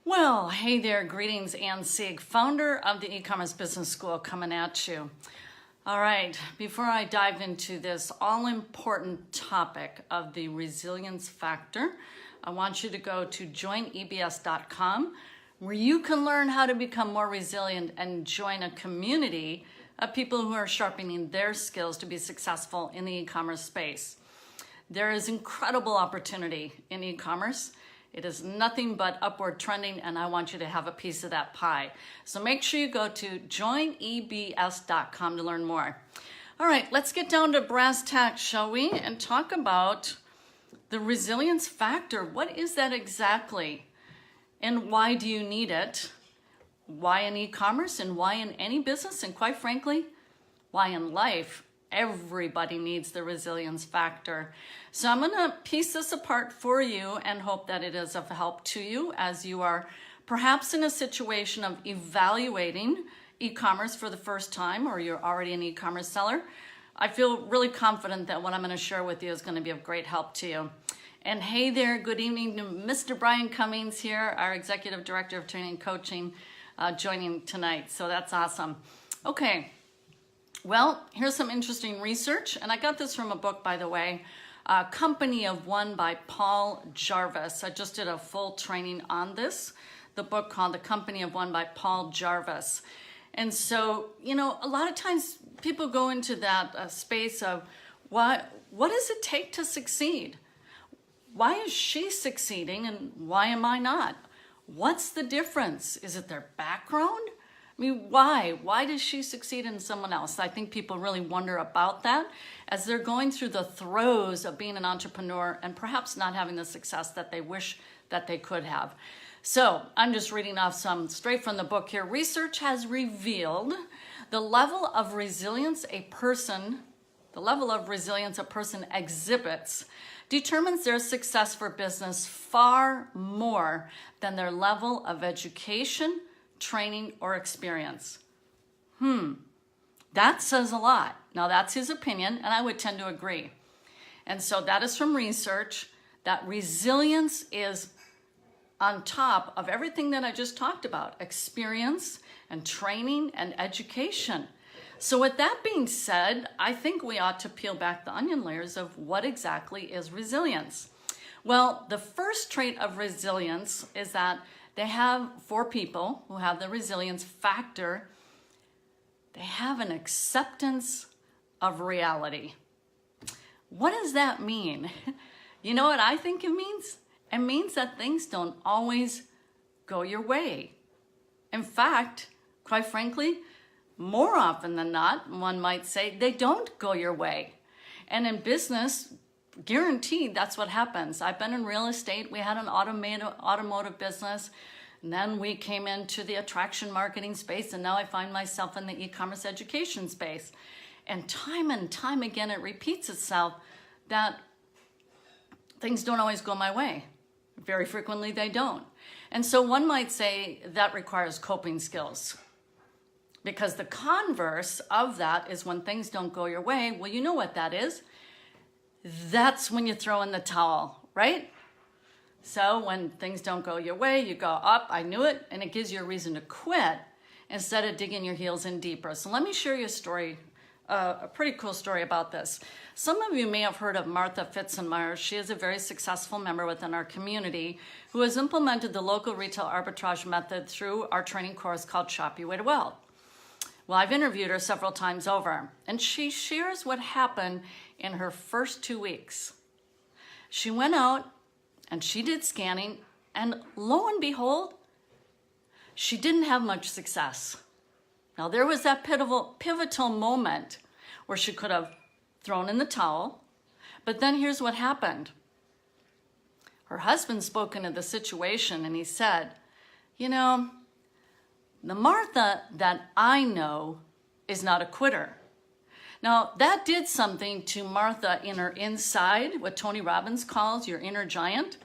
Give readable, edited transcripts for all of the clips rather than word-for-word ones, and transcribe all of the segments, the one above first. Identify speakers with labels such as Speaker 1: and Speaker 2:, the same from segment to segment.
Speaker 1: Well, hey there, greetings, Ann Sieg, founder of the E-Commerce Business School, coming at you. All right, before I dive into this all-important topic of the resilience factor, I want you to go to joinebs.com, where you can learn how to become more resilient and join a community of people who are sharpening their skills to be successful in the e-commerce space. There is incredible opportunity in e-commerce. It is nothing but upward trending, and I want you to have a piece of that pie. So make sure you go to joinebs.com to learn more. All right, let's get down to brass tacks, shall we? And talk about the resilience factor. What is that exactly? And why do you need it? Why in e-commerce and why in any business? And quite frankly, why in life? Everybody needs the resilience factor. So I'm gonna piece this apart for you and hope that it is of help to you as you are perhaps in a situation of evaluating e-commerce for the first time, or you're already an e-commerce seller. I feel really confident that what I'm gonna share with you is gonna be of great help to you. And hey there, good evening to Mr. Brian Cummings here, our Executive Director of Training and Coaching, joining tonight. So that's awesome. Okay. Well, here's some interesting research, and I got this from a book, by the way, Company of One by Paul Jarvis. I just did a full training on this, the book called The Company of One by Paul Jarvis. And so, you know, a lot of times people go into that space of what does it take to succeed? Why is she succeeding and why am I not? What's the difference? Is it their background? I mean, why? Why does she succeed in someone else? I think people really wonder about that as they're going through the throes of being an entrepreneur and perhaps not having the success that they wish that they could have. So I'm just reading off some straight from the book here. Research has revealed the level of resilience a person exhibits determines their success for business far more than their level of education, training, or experience. That says a lot. Now that's his opinion, and I would tend to agree. And so that is from research, that resilience is on top of everything that I just talked about, experience and training and education. So with that being said, I think we ought to peel back the onion layers of what exactly is resilience. Well, the first trait of resilience is that they have, for people who have the resilience factor, they have an acceptance of reality. What does that mean? You know what I think it means? It means that things don't always go your way. In fact, quite frankly, more often than not, one might say, they don't go your way. And in business, guaranteed that's what happens. I've been in real estate. We had an automotive business, and then we came into the attraction marketing space, and now I find myself in the e-commerce education space. And time again, it repeats itself that things don't always go my way. Very frequently, they don't. And so one might say that requires coping skills. Because the converse of that is when things don't go your way, well, you know what that is. That's when you throw in the towel, right? So when things don't go your way, you go up, I knew it, and it gives you a reason to quit instead of digging your heels in deeper. So let me share you a story, a pretty cool story about this. Some of you may have heard of Martha Fitzenmeyer. She is a very successful member within our community who has implemented the local retail arbitrage method through our training course called Shop Your Way to Wealth. Well, I've interviewed her several times over, and she shares what happened in her first 2 weeks. She went out and she did scanning, and lo and behold, she didn't have much success. Now, there was that pivotal moment where she could have thrown in the towel, but then here's what happened. Her husband spoke into the situation, and he said, you know, the Martha that I know is not a quitter. Now, that did something to Martha in her inside, what Tony Robbins calls your inner giant.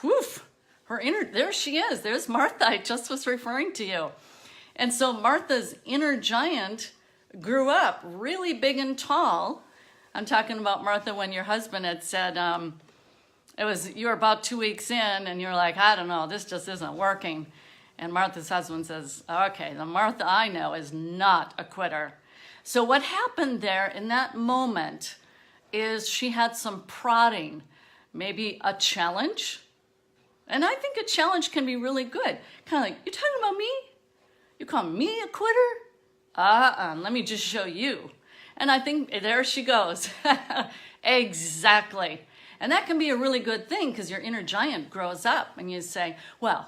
Speaker 1: Whoof, there she is. There's Martha, I just was referring to you. And so Martha's inner giant grew up really big and tall. I'm talking about Martha when your husband had said, you were about 2 weeks in and you're like, I don't know, this just isn't working. And Martha's husband says, okay, the Martha I know is not a quitter. So what happened there in that moment is she had some prodding, maybe a challenge. And I think a challenge can be really good. Kind of like, you talking about me? You call me a quitter? Let me just show you. And I think there she goes. Exactly. And that can be a really good thing because your inner giant grows up and you say, well,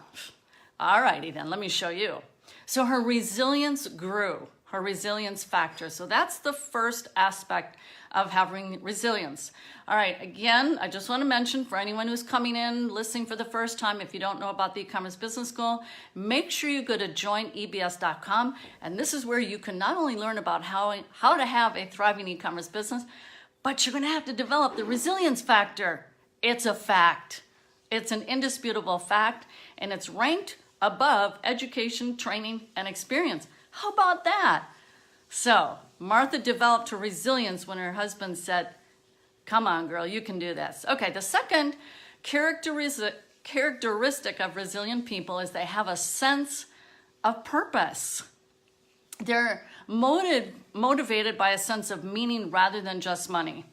Speaker 1: all righty then, let me show you. So her resilience grew, her resilience factor. So that's the first aspect of having resilience. All right, again, I just want to mention for anyone who's coming in, listening for the first time, if you don't know about the e-commerce business school, make sure you go to joinebs.com. And this is where you can not only learn about how to have a thriving e-commerce business, but you're going to have to develop the resilience factor. It's a fact. It's an indisputable fact, and it's ranked above education, training, and experience. How about that? So Martha developed her resilience when her husband said, come on, girl, you can do this. Okay, the second characteristic of resilient people is they have a sense of purpose. They're motivated by a sense of meaning rather than just money.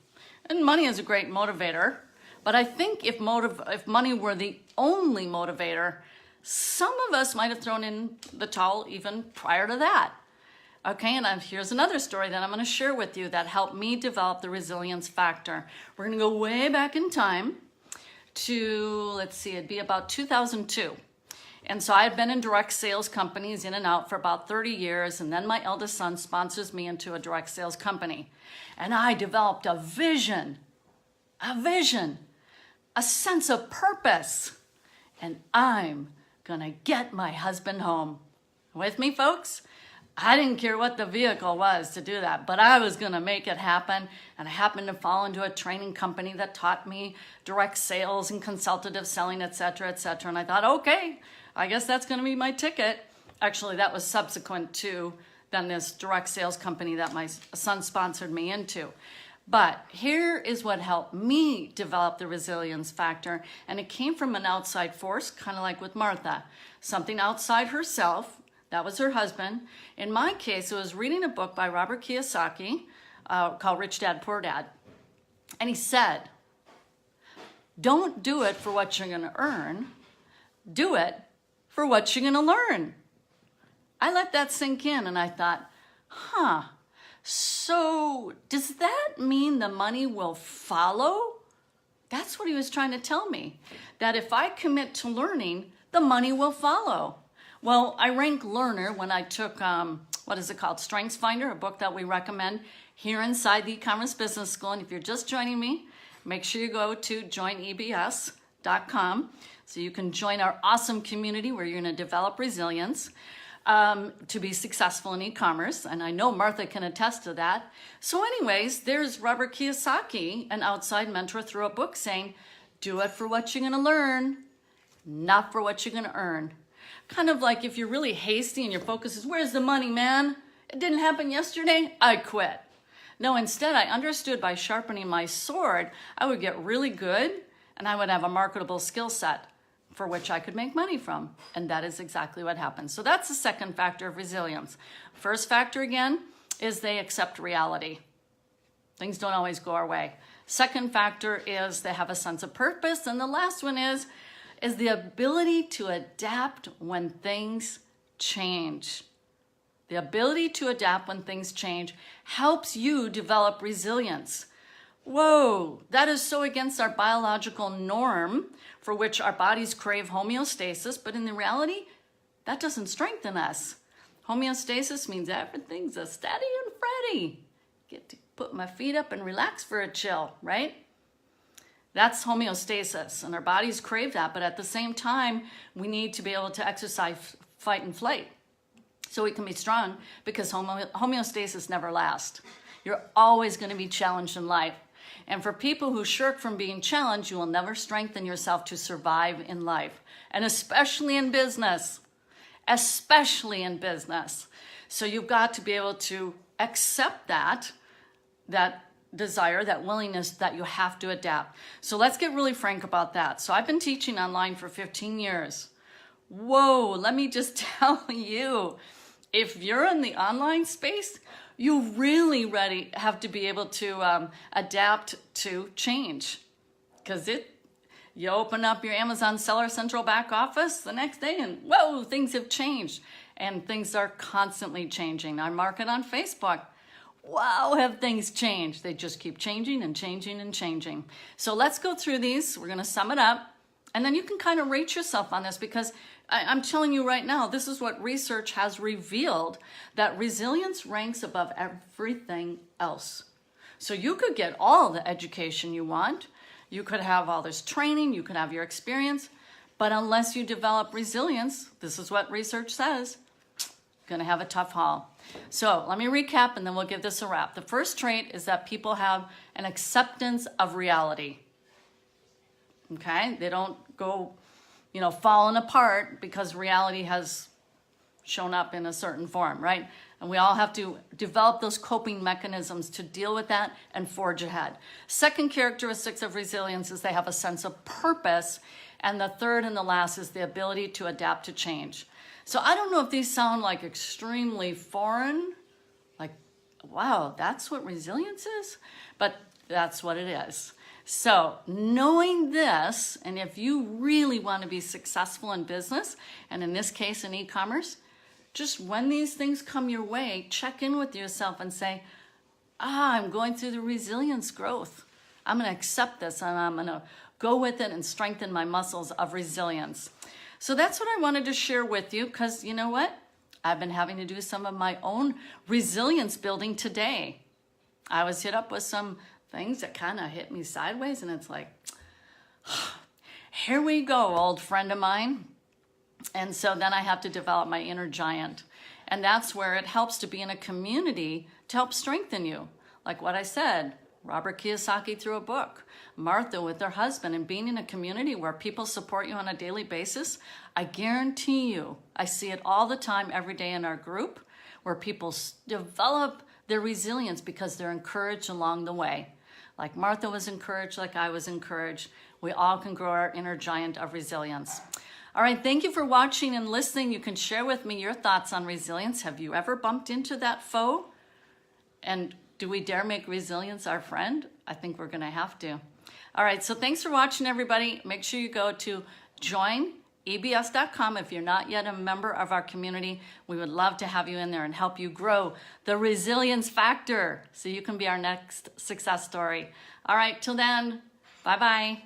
Speaker 1: And money is a great motivator, but I think if money were the only motivator, some of us might have thrown in the towel even prior to that. Okay, and here's another story that I'm going to share with you that helped me develop the resilience factor. We're going to go way back in time to, let's see, it'd be about 2002. And so I had been in direct sales companies in and out for about 30 years, and then my eldest son sponsors me into a direct sales company. And I developed a vision, a sense of purpose, and I'm gonna get my husband home. With me, folks? I didn't care what the vehicle was to do that, but I was gonna make it happen. And I happened to fall into a training company that taught me direct sales and consultative selling, et cetera, et cetera. And I thought, okay, I guess that's gonna be my ticket. Actually, that was subsequent to then this direct sales company that my son sponsored me into. But here is what helped me develop the resilience factor, and it came from an outside force, kind of like with Martha. Something outside herself, that was her husband. In my case, it was reading a book by Robert Kiyosaki called Rich Dad, Poor Dad. And he said, don't do it for what you're gonna earn, do it for what you're gonna learn. I let that sink in and I thought, so does that mean the money will follow? That's what he was trying to tell me, that if I commit to learning, the money will follow. Well, I ranked learner when I took, what is it called? StrengthsFinder, a book that we recommend here inside the e-commerce business school. And if you're just joining me, make sure you go to joinebs.com so you can join our awesome community where you're going to develop resilience. To be successful in e-commerce, and I know Martha can attest to that. So anyways, there's Robert Kiyosaki, an outside mentor, through a book saying, do it for what you're gonna learn, not for what you're gonna earn. Kind of like if you're really hasty and your focus is, where's the money, man? It didn't happen yesterday, I quit. No, instead I understood by sharpening my sword, I would get really good and I would have a marketable skill set for which I could make money from. And that is exactly what happened. So that's the second factor of resilience. First factor, again, is they accept reality. Things don't always go our way. Second factor is they have a sense of purpose. And the last one is the ability to adapt when things change. The ability to adapt when things change helps you develop resilience. Whoa, that is so against our biological norm for which our bodies crave homeostasis, but in the reality, that doesn't strengthen us. Homeostasis means everything's a steady and Freddy. Get to put my feet up and relax for a chill, right? That's homeostasis, and our bodies crave that, but at the same time, we need to be able to exercise fight and flight so we can be strong, because homeostasis never lasts. You're always going to be challenged in life. And for people who shirk from being challenged, you will never strengthen yourself to survive in life, and especially in business, So you've got to be able to accept that desire, that willingness that you have to adapt. So let's get really frank about that. So I've been teaching online for 15 years. Whoa, let me just tell you, if you're in the online space, you really have to be able to adapt to change. Because you open up your Amazon Seller Central back office the next day and whoa, things have changed. And things are constantly changing. Our market on Facebook, wow, have things changed. They just keep changing and changing and changing. So let's go through these. We're going to sum it up. And then you can kind of rate yourself on this, because I'm telling you right now, this is what research has revealed, that resilience ranks above everything else. So you could get all the education you want. You could have all this training. You could have your experience. But unless you develop resilience, this is what research says, you're going to have a tough haul. So let me recap and then we'll give this a wrap. The first trait is that people have an acceptance of reality. Okay? They don't go, falling apart because reality has shown up in a certain form, right? And we all have to develop those coping mechanisms to deal with that and forge ahead. Second characteristics of resilience is they have a sense of purpose. And the third and the last is the ability to adapt to change. So I don't know if these sound like extremely foreign, like, wow, that's what resilience is? But that's what it is. So knowing this, and if you really want to be successful in business, and in this case in e-commerce, just when these things come your way, check in with yourself and say, I'm going through the resilience growth. I'm going to accept this and I'm going to go with it and strengthen my muscles of resilience. So that's what I wanted to share with you, because you know what? I've been having to do some of my own resilience building today. I was hit up with some things that kind of hit me sideways, and it's like, here we go, old friend of mine. And so then I have to develop my inner giant. And that's where it helps to be in a community to help strengthen you. Like what I said, Robert Kiyosaki through a book, Martha with her husband, and being in a community where people support you on a daily basis. I guarantee you, I see it all the time, every day in our group, where people develop their resilience because they're encouraged along the way. Like Martha was encouraged, like I was encouraged. We all can grow our inner giant of resilience. All right, thank you for watching and listening. You can share with me your thoughts on resilience. Have you ever bumped into that foe? And do we dare make resilience our friend? I think we're gonna have to. All right, so thanks for watching, everybody. Make sure you go to joinebs.com if you're not yet a member of our community. We would love to have you in there and help you grow the resilience factor so you can be our next success story. All right, till then, bye-bye.